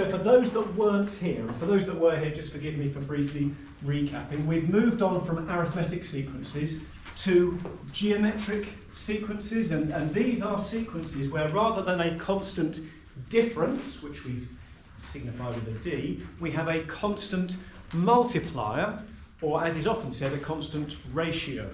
So for those that weren't here, and for those that were here, just forgive me for briefly recapping, we've moved on from arithmetic sequences to geometric sequences, and these are sequences where rather than a constant difference, which we signify with a D, we have a constant multiplier, or as is often said, a constant ratio.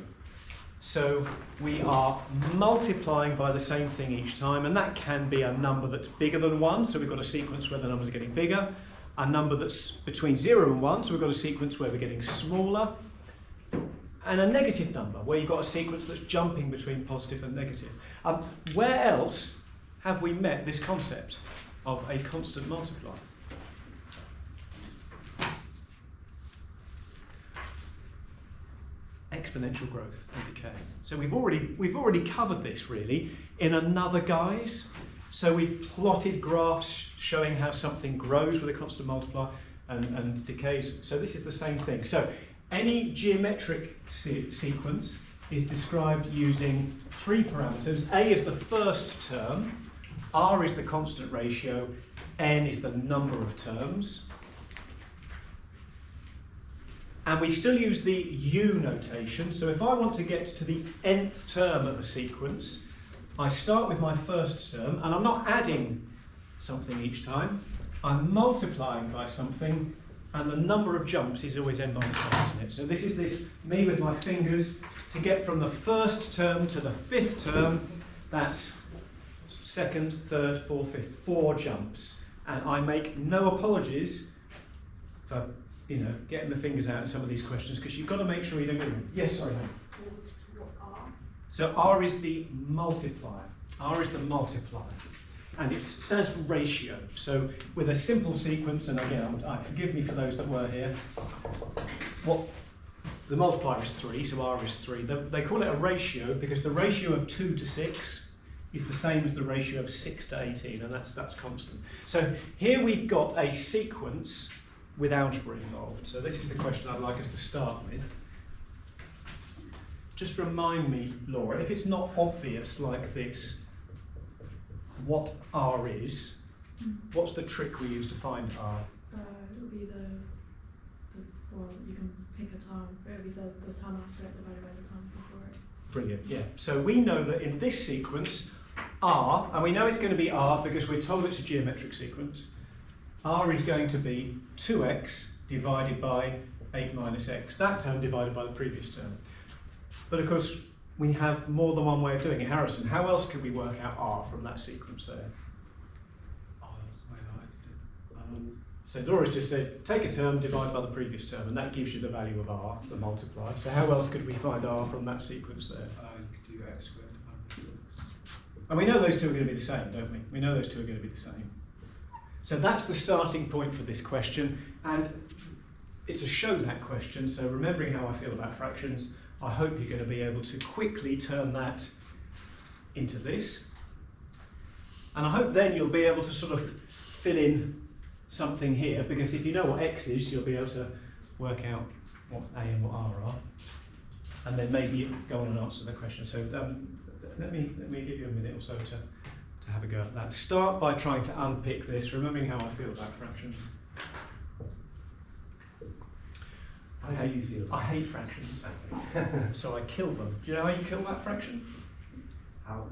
So we are multiplying by the same thing each time, and that can be a number that's bigger than 1, so we've got a sequence where the numbers are getting bigger, a number that's between 0 and 1, so we've got a sequence where we're getting smaller, and a negative number, where you've got a sequence that's jumping between positive and negative. Where else have we met this concept of a constant multiplier? Exponential growth and decay. So we've already covered this really in another guise. So we've plotted graphs showing how something grows with a constant multiplier and decays. So this is the same thing. So any geometric sequence is described using 3 parameters. A is the first term, R is the constant ratio, N is the number of terms. And we still use the U notation. So if I want to get to the nth term of a sequence, I start with my first term, and I'm not adding something each time. I'm multiplying by something, and the number of jumps is always n minus 1, isn't it? So this is me with my fingers to get from the first term to the 5th term. That's 2nd, 3rd, 4th, 5th, 4 jumps. And I make no apologies for getting the fingers out in some of these questions, because you've got to make sure you don't get them. Yes, sorry. What's R? So R is the multiplier. R is the multiplier. And it stands for ratio. So with a simple sequence, and again, forgive me for those that were here, the multiplier is 3, so R is 3. They call it a ratio because the ratio of 2 to 6 is the same as the ratio of 6 to 18, and that's constant. So here we've got a sequence with algebra involved. So this is the question I'd like us to start with. Just remind me, Laura, if it's not obvious like this, what R is, what's the trick we use to find R? It'll be well, you can pick a term, but it'll be the term after it divided by the term before it. Brilliant, yeah. So we know that in this sequence, R, and we know it's going to be R because we're told it's a geometric sequence, R is going to be 2x divided by 8 minus x, that term divided by the previous term. But of course, we have more than one way of doing it. Harrison, how else could we work out R from that sequence there? Oh, that's the way I did it. So Laura's just said, take a term, divide by the previous term, and that gives you the value of R, the multiplier. So how else could we find R from that sequence there? You could do x squared divided by 2x. And we know those two are going to be the same, don't we? We know those two are going to be the same. So that's the starting point for this question, and it's a show that question, so remembering how I feel about fractions, I hope you're going to be able to quickly turn that into this. And I hope then you'll be able to sort of fill in something here, because if you know what x is, you'll be able to work out what A and what R are, and then maybe go on and answer the question. So let me give you a minute or so to have a go at that. Start by trying to unpick this, remembering how I feel about fractions. How do you feel? I hate fractions, so I kill them. Do you know how you kill that fraction? How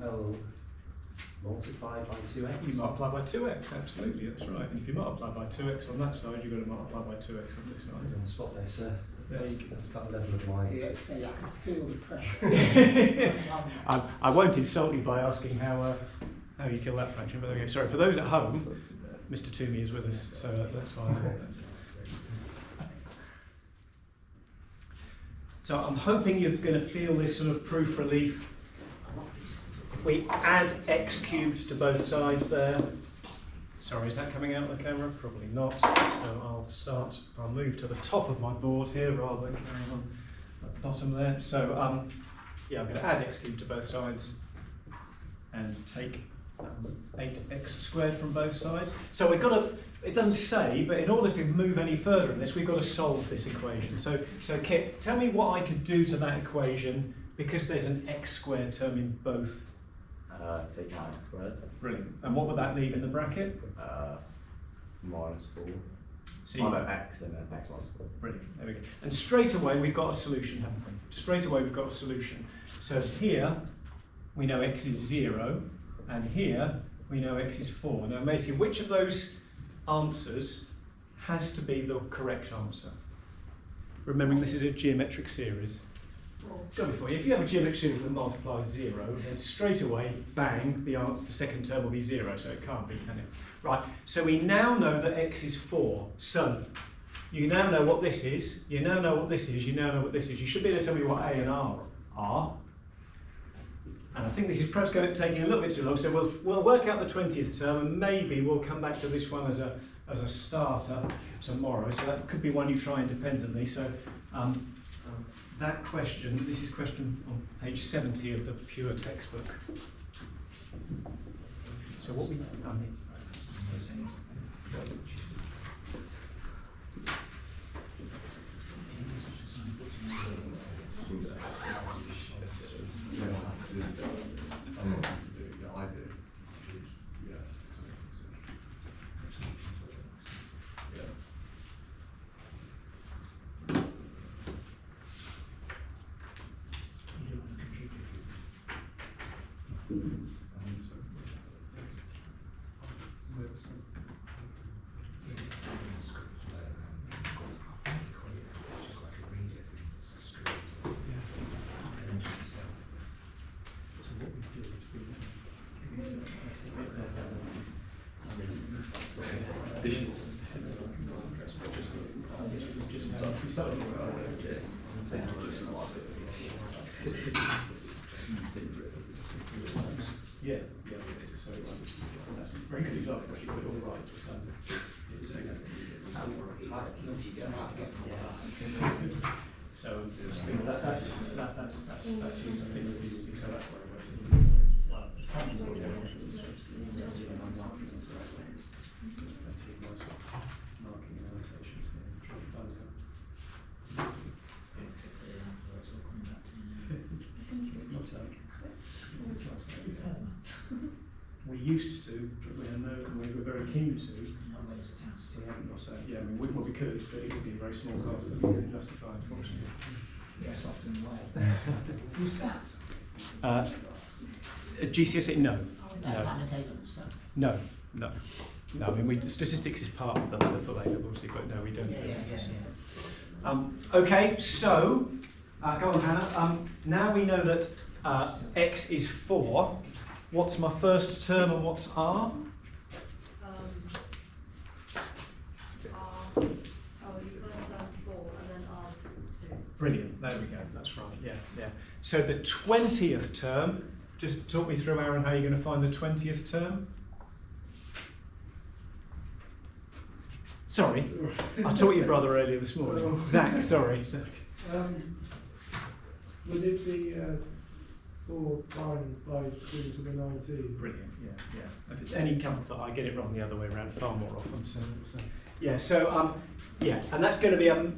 multiply by 2x? You multiply by 2x, absolutely, that's right. And if you multiply by 2x on that side, you've got to multiply by 2x on this side. On the spot there, sir. There you go. That's that level of my... Yeah, I can feel the pressure. I won't insult you by asking how you kill that fraction, but there we go. Sorry, for those at home, Mr. Toomey is with us, so that's fine. So I'm hoping you're going to feel this sort of proof relief. If we add x cubed to both sides there, sorry, is that coming out on the camera? Probably not. So I'll move to the top of my board here rather than carrying on at the bottom there. So yeah, I'm going to add x cubed to both sides and take 8x squared from both sides. So we've got to, it doesn't say, but in order to move any further in this, we've got to solve this equation. So Kit, tell me what I could do to that equation because there's an x squared term in both. Take out x squared. Brilliant. And what would that leave in the bracket? minus 4. So Oh no, x and then x minus 4. brilliant, there we go. And straight away we've got a solution, haven't we? Straight away we've got a solution. So here we know x is 0, and here we know x is 4. Now Macy, which of those answers has to be the correct answer? Remembering this is a geometric series. Got it for you. If you have a geometric series that multiplies 0, then straight away, bang, the answer, the second term will be 0, so it can't be, can it? Right, so we now know that x is 4. So, you now know what this is, you now know what this is, you now know what this is. You should be able to tell me what A and R are. And I think this is perhaps taking a little bit too long, so we'll work out the 20th term, and maybe we'll come back to this one as a starter tomorrow. So that could be one you try independently. So that question, this is question on page 70 of the pure textbook. So what we, yeah, so that's a very good example if you got it all right. So that's the thing that we're using, so that's why it works. Marking annotations we used to, but we know we were very keen to. We haven't got so, yeah, I mean, we could, but it would be a very small cost that we couldn't justify, unfortunately. Yes, often way. Who's that? GCSE, no. No. No. I mean, statistics is part of the full A level, but no, we don't. Okay, so go on, Hannah. Now we know that x is 4. What's my first term and what's r? You've got sounds 4 and then R's 2. Brilliant, there we go, that's right, yeah. So the 20th term, just talk me through, Aaron, how you're going to find the 20th term. Sorry, I taught your brother earlier this morning. Zach, sorry. Would it be 4 times by 2 to the 19? Brilliant, yeah. If it's any comfort, I get it wrong the other way around far more often. And that's going to be a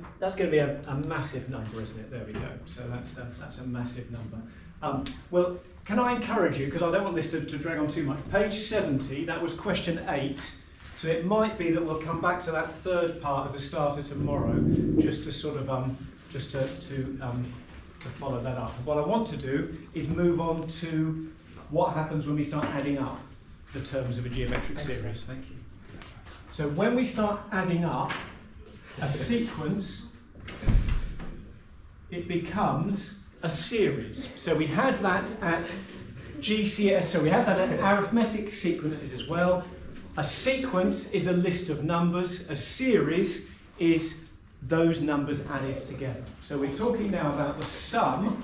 massive number, isn't it? There we go. So that's a massive number. Well, can I encourage you, because I don't want this to drag on too much. Page 70, that was question 8. So it might be that we'll come back to that third part as a starter tomorrow, just to sort of to follow that up. What I want to do is move on to what happens when we start adding up the terms of a geometric series. Thank you. So when we start adding up a sequence, it becomes a series. So we had that at GCS, so we had that at arithmetic sequences as well. A sequence is a list of numbers. A series is those numbers added together. So we're talking now about the sum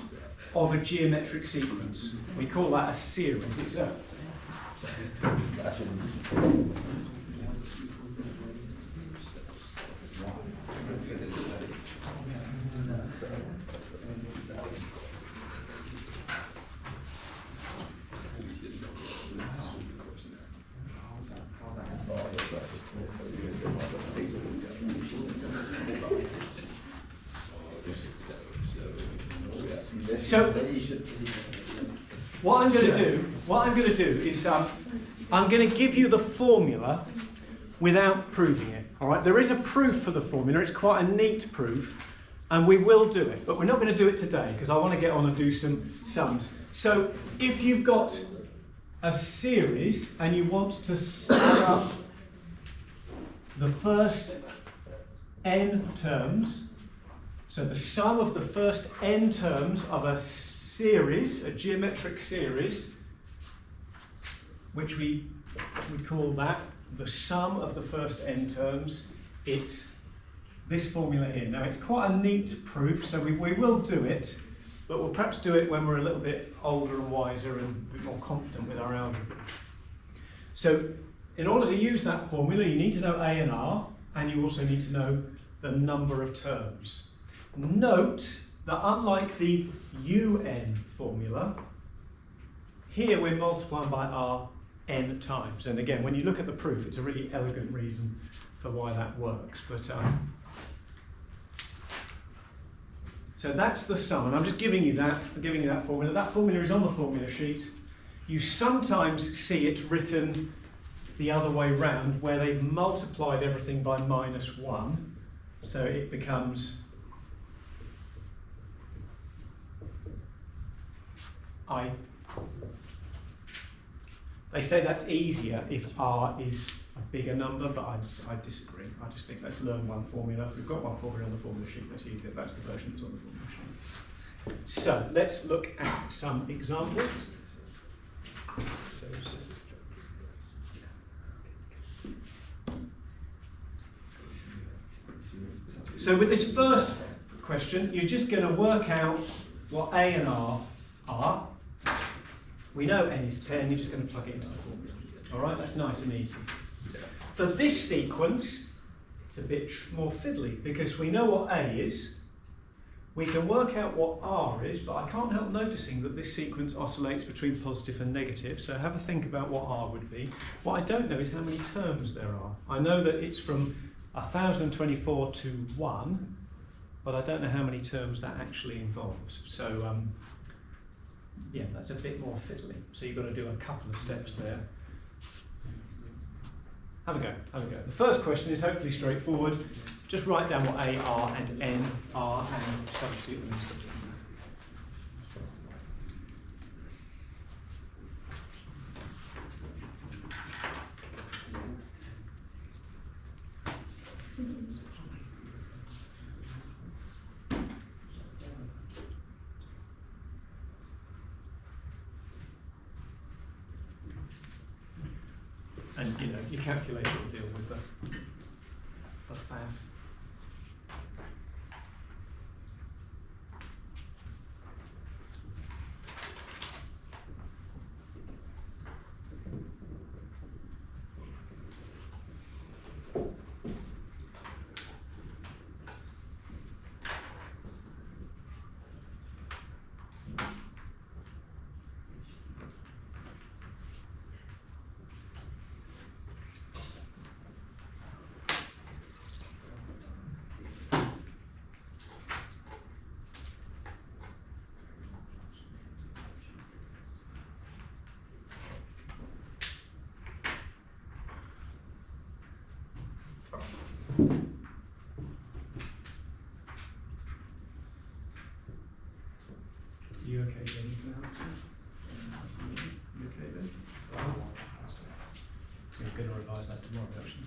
of a geometric sequence. We call that a series. It's a So what I'm going to do is I'm going to give you the formula without proving it. All right, there is a proof for the formula. It's quite a neat proof, and we will do it, but we're not going to do it today because I want to get on and do some sums. So if you've got a series and you want to add up the first n terms, so the sum of the first n terms of a series, a geometric series, which we call that the sum of the first n terms, it's this formula here. Now it's quite a neat proof, so we will do it, but we'll perhaps do it when we're a little bit older and wiser and a bit more confident with our algebra. So in order to use that formula, you need to know A and R, and you also need to know the number of terms. Note that unlike the UN formula, here we're multiplying by R n times. And again, when you look at the proof, it's a really elegant reason for why that works. But so that's the sum, and I'm just giving you that formula. That formula is on the formula sheet. You sometimes see it written the other way round, where they've multiplied everything by -1, so it becomes I. They say that's easier if R is a bigger number, but I disagree. I just think let's learn one formula. We've got one formula on the formula sheet. Let's use it. That's the version that's on the formula sheet. So let's look at some examples. So with this first question, you're just going to work out what A and R are. We know n is 10, you're just going to plug it into the formula. All right, that's nice and easy. For this sequence, it's a bit more fiddly because we know what A is. We can work out what R is, but I can't help noticing that this sequence oscillates between positive and negative, so have a think about what R would be. What I don't know is how many terms there are. I know that it's from 1024 to 1, but I don't know how many terms that actually involves. So, yeah, that's a bit more fiddly. So you've got to do a couple of steps there. Have a go, have a go. The first question is hopefully straightforward. Just write down what A, R and N are and substitute them into the formula. And you know, your calculator will deal with the faff. You okay, Jamie? You okay then? We're going to revise that tomorrow, actually.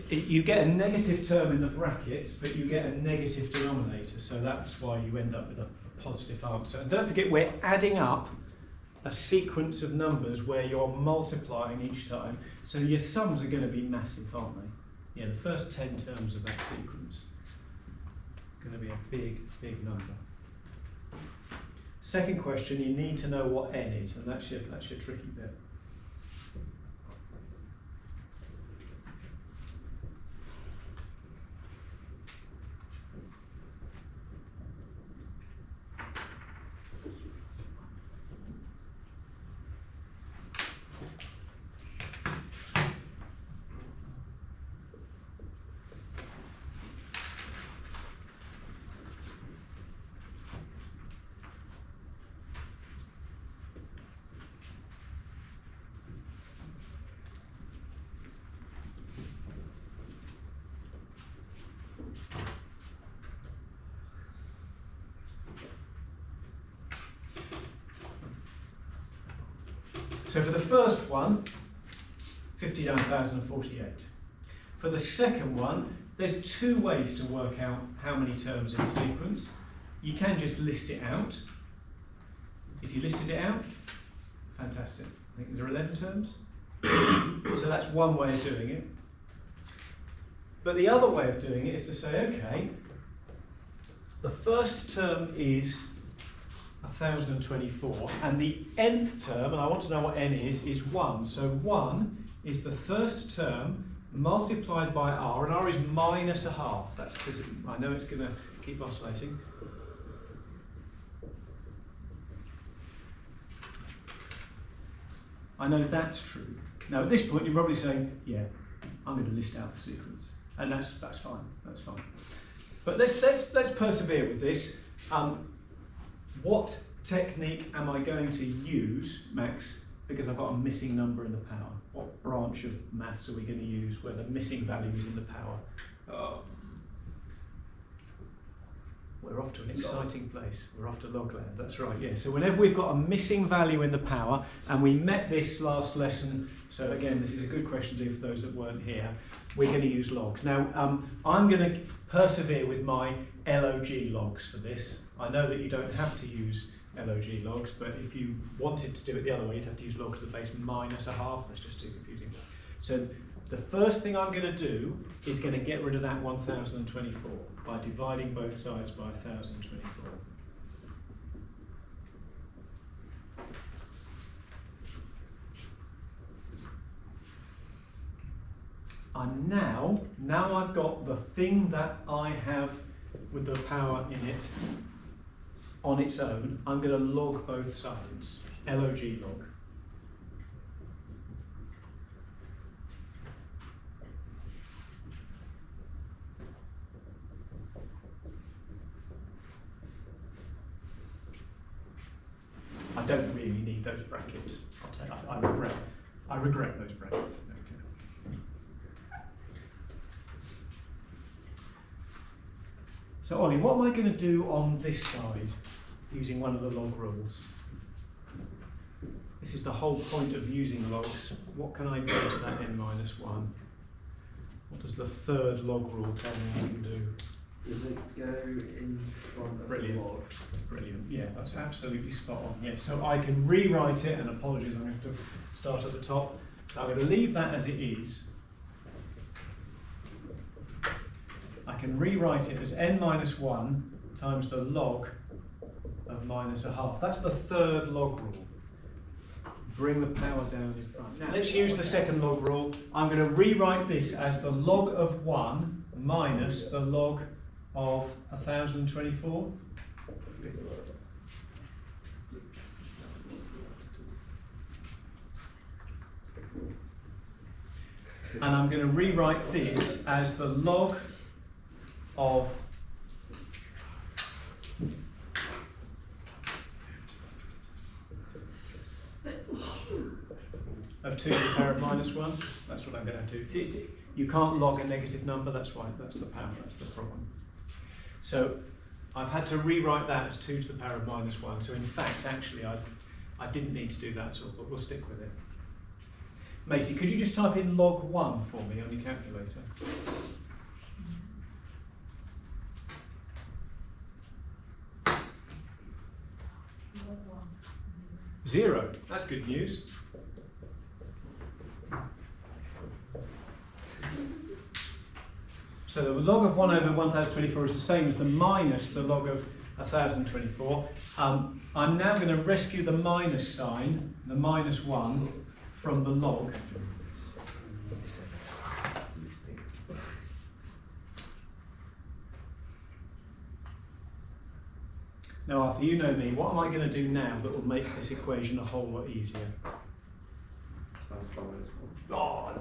You get a negative term in the brackets, but you get a negative denominator, so that's why you end up with a positive answer. And don't forget, we're adding up a sequence of numbers where you're multiplying each time, so your sums are going to be massive, aren't they? Yeah, the first 10 terms of that sequence are going to be a big, big number. Second question, you need to know what n is, and that's your tricky bit. So for the first one, 59,048. For the second one, there's two ways to work out how many terms in the sequence. You can just list it out. If you listed it out, fantastic. I think there are 11 terms. So that's one way of doing it. But the other way of doing it is to say, okay, the first term is 1,024, and the nth term, and I want to know what n is 1. So 1 is the first term multiplied by r, and r is minus a half. That's because I know it's going to keep oscillating. I know that's true. Now at this point you're probably saying, yeah, I'm going to list out the sequence, and that's fine. That's fine. But let's persevere with this. What technique am I going to use, Max? Because I've got a missing number in the power. What branch of maths are we going to use where the missing value is in the power? We're off to an exciting place. We're off to logland, that's right, yeah. So whenever we've got a missing value in the power, and we met this last lesson, so again, this is a good question to do for those that weren't here, we're going to use logs. Now, I'm going to persevere with my log logs for this. I know that you don't have to use log logs, but if you wanted to do it the other way, you'd have to use log to the base minus a half. That's just too confusing. So the first thing I'm going to do is going to get rid of that 1,024 by dividing both sides by 1,024. And now I've got the thing that I have with the power in it on its own, I'm going to log both sides, log log. I don't really need those brackets. I regret those brackets. Okay. So Ollie, what am I going to do on this side using one of the log rules? This is the whole point of using logs. What can I do to that n minus 1? What does the third log rule tell me I can do? Does it go in front of Brilliant. the log? Brilliant, yeah, that's absolutely spot on. Yeah, so I can rewrite it, and apologies, I'm going to have to start at the top. So I'm going to leave that as it is. I can rewrite it as n minus 1 times the log of minus a half. That's the third log rule. Bring the power down in front. Now, let's use the second log rule. I'm going to rewrite this as the log of 1 minus the log of 1,024. And I'm going to rewrite this as the log of of 2 to the power of minus 1. That's what I'm going to do. You can't log a negative number, that's why, that's the power, that's the problem. So I've had to rewrite that as 2 to the power of minus 1. So in fact, actually, I didn't need to do that at all, but we'll stick with it. Macy, could you just type in log 1 for me on your calculator? Zero. That's good news. So the log of 1 over 1,024 is the same as the minus the log of 1,024. I'm now going to rescue the minus sign, the minus 1, from the log. Now Arthur, you know me, what am I going to do now that will make this equation a whole lot easier? Oh, it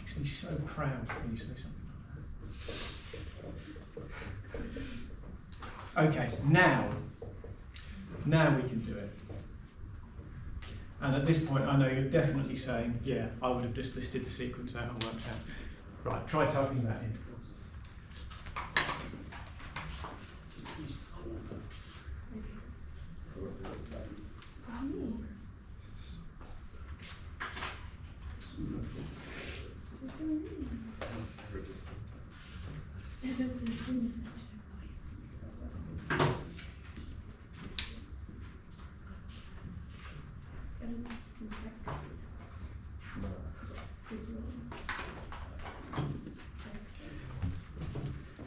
makes me so proud when you say something like that. Okay, now we can do it. And at this point, I know you're definitely saying, yeah, I would have just listed the sequence out and worked out. Right, try typing that in.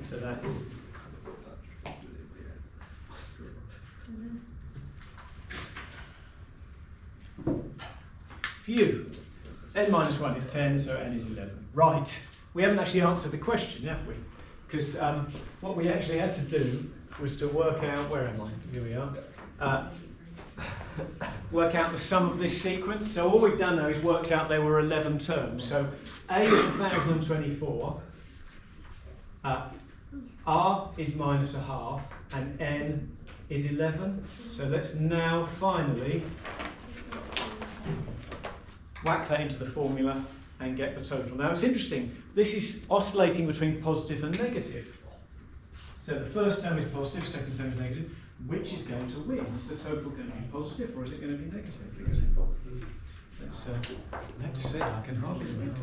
So that is phew. N minus 1 is 10, so n is 11. Right. We haven't actually answered the question, have we? Because what we actually had to do was to work out, where am I? Here we are. Work out the sum of this sequence. So all we've done now is worked out there were 11 terms. So A is 1024, R is minus a half, and N is 11. So let's now finally whack that into the formula and get the total. Now it's interesting, this is oscillating between positive and negative. So the first term is positive, second term is negative. Which is going to win? Is the total going to be positive or is it going to be negative? Let's see, I can hardly remember.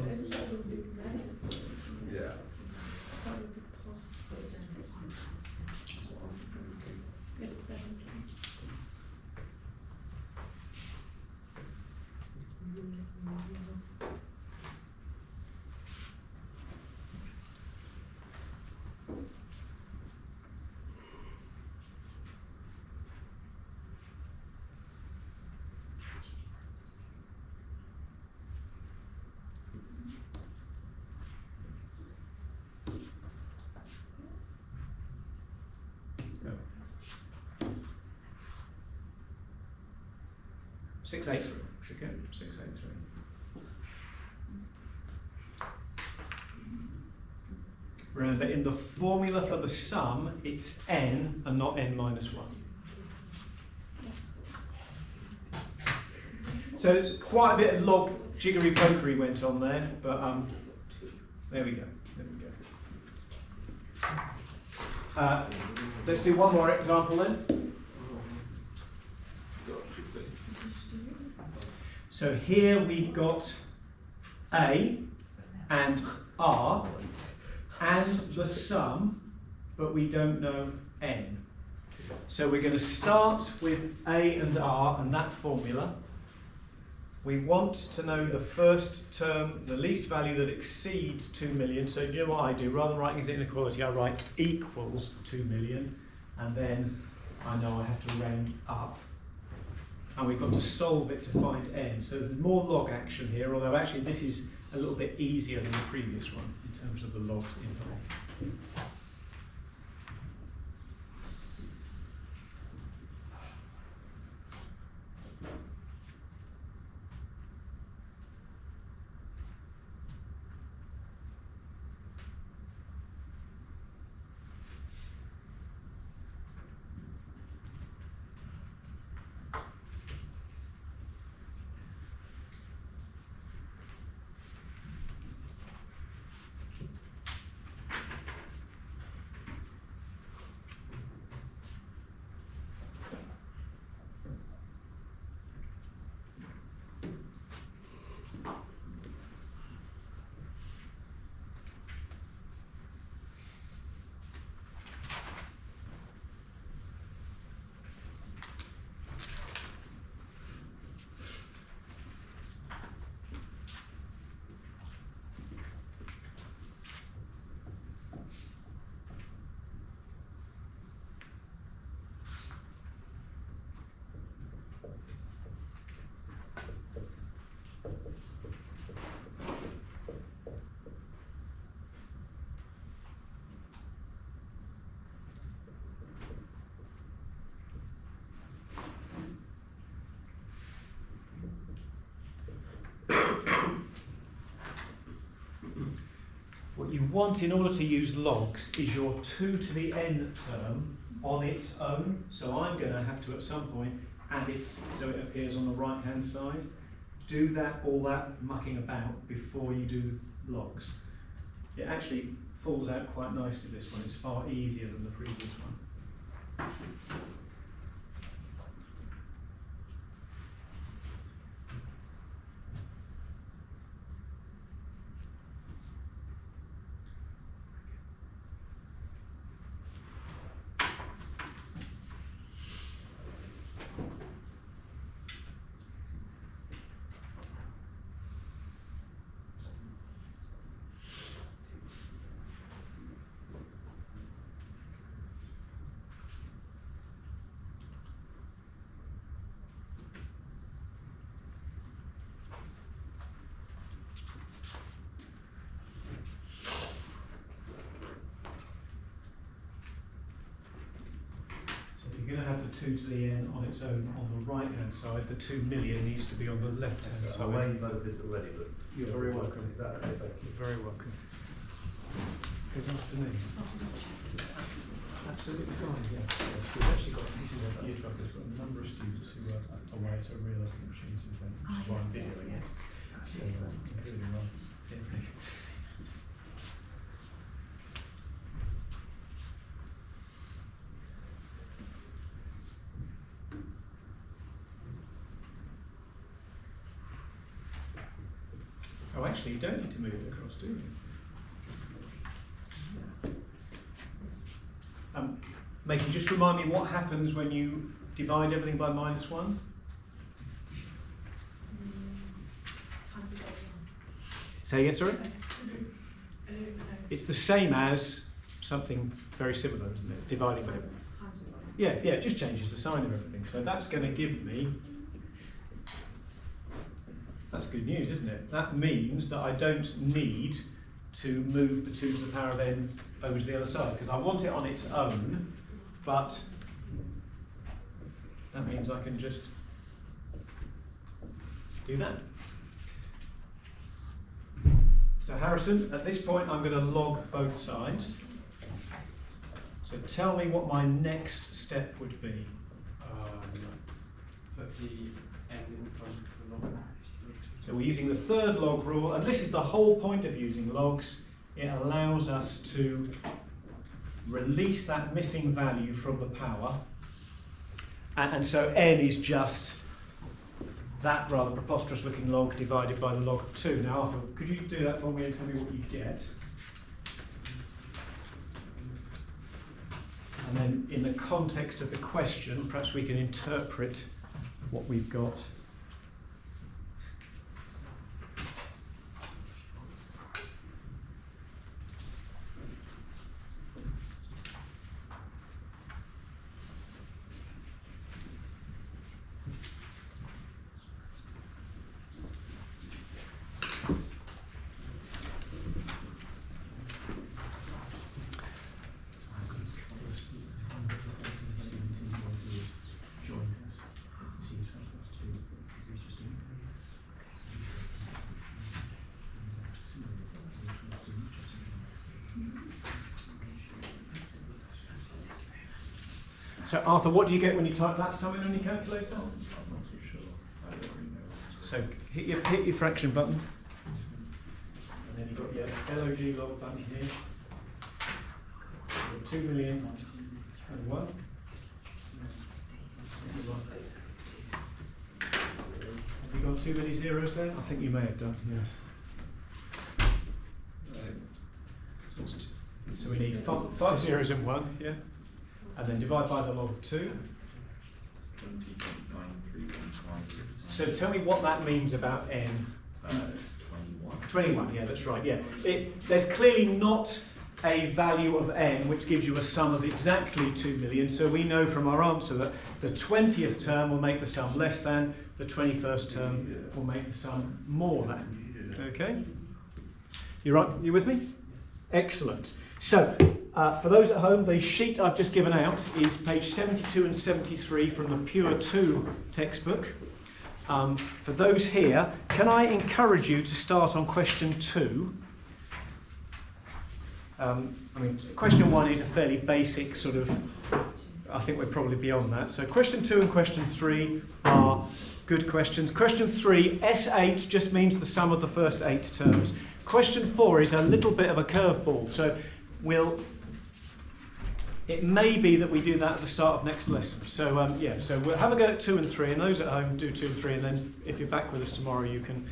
Yeah. No. 683. Should get 683. Remember, in the formula for the sum, it's n and not n minus 1. So there's quite a bit of log jiggery pokery went on there, but there we go. There we go. Let's do one more example then. So here we've got A and R and the sum, but we don't know N. So we're going to start with A and R and that formula. We want to know the first term, the least value that exceeds 2 million. So you know what I do? Rather than writing it in inequality, I write equals 2 million. And then I know I have to round up. And we've got to solve it to find n. So there's more log action here, although actually this is a little bit easier than the previous one in terms of the logs involved. What you want in order to use logs is your 2 to the n term on its own. So I'm going to have to at some point add it so it appears on the right hand side. Do that, all that mucking about before you do logs. It actually falls out quite nicely, this one. It's far easier than the previous one. 2 to the n on its own on the right hand side. The 2 million needs to be on the left hand So I side. may know this already, but You're very welcome. Is that okay? Thank you. You're very welcome. Good afternoon. Absolutely fine, yeah. Yes, we've actually got pieces of eardrum. There's a number of students who are away, so I realise the machines are then, which is why I'm videoing it. So, including Ron. Yeah, thank you. Oh, actually, you don't need to move it across, do you? Mason, just remind me what happens when you divide everything by -1? Times it by 1. Say again, sorry? I don't know. It's the same as something very similar, isn't it? Dividing by... Times it by 1. Yeah, it just changes the sign of everything. So that's going to give me... That's good news, isn't it? That means that I don't need to move the 2 to the power of n over to the other side, because I want it on its own, but that means I can just do that. So Harrison, at this point I'm going to log both sides. So tell me what my next step would be. Put the n in front of the log. So we're using the third log rule, and this is the whole point of using logs. It allows us to release that missing value from the power. And so n is just that rather preposterous looking log divided by the log of 2. Now Arthur, could you do that for me and tell me what you get? And then in the context of the question, perhaps we can interpret what we've got. So Arthur, what do you get when you type that sum in on your calculator? I'm not too sure. I don't really know. So hit your fraction button, and then you've got your LOG log button here. You've got 2 million and 1. Have you got too many zeros there? I think you may have done, yes. So we need 5 zeros and 1, yeah? And then divide by the log of 2. 20.9315. So tell me what that means about n. It's 21. 21, yeah, that's right, yeah. There's clearly not a value of n which gives you a sum of exactly 2 million, so we know from our answer that the 20th term will make the sum less than, the 21st term will make the sum more than. Okay? You right? You with me? Excellent. So, for those at home, the sheet I've just given out is page 72 and 73 from the Pure 2 textbook. For those here, can I encourage you to start on question 2? Question 1 is a fairly basic sort of, I think we're probably beyond that. So question 2 and question 3 are good questions. Question 3, S8 just means the sum of the first 8 terms. Question 4 is a little bit of a curveball. So it may be that we do that at the start of next lesson. So so we'll have a go at 2 and 3, and those at home do 2 and 3, and then if you're back with us tomorrow, you can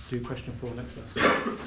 do question 4 next lesson.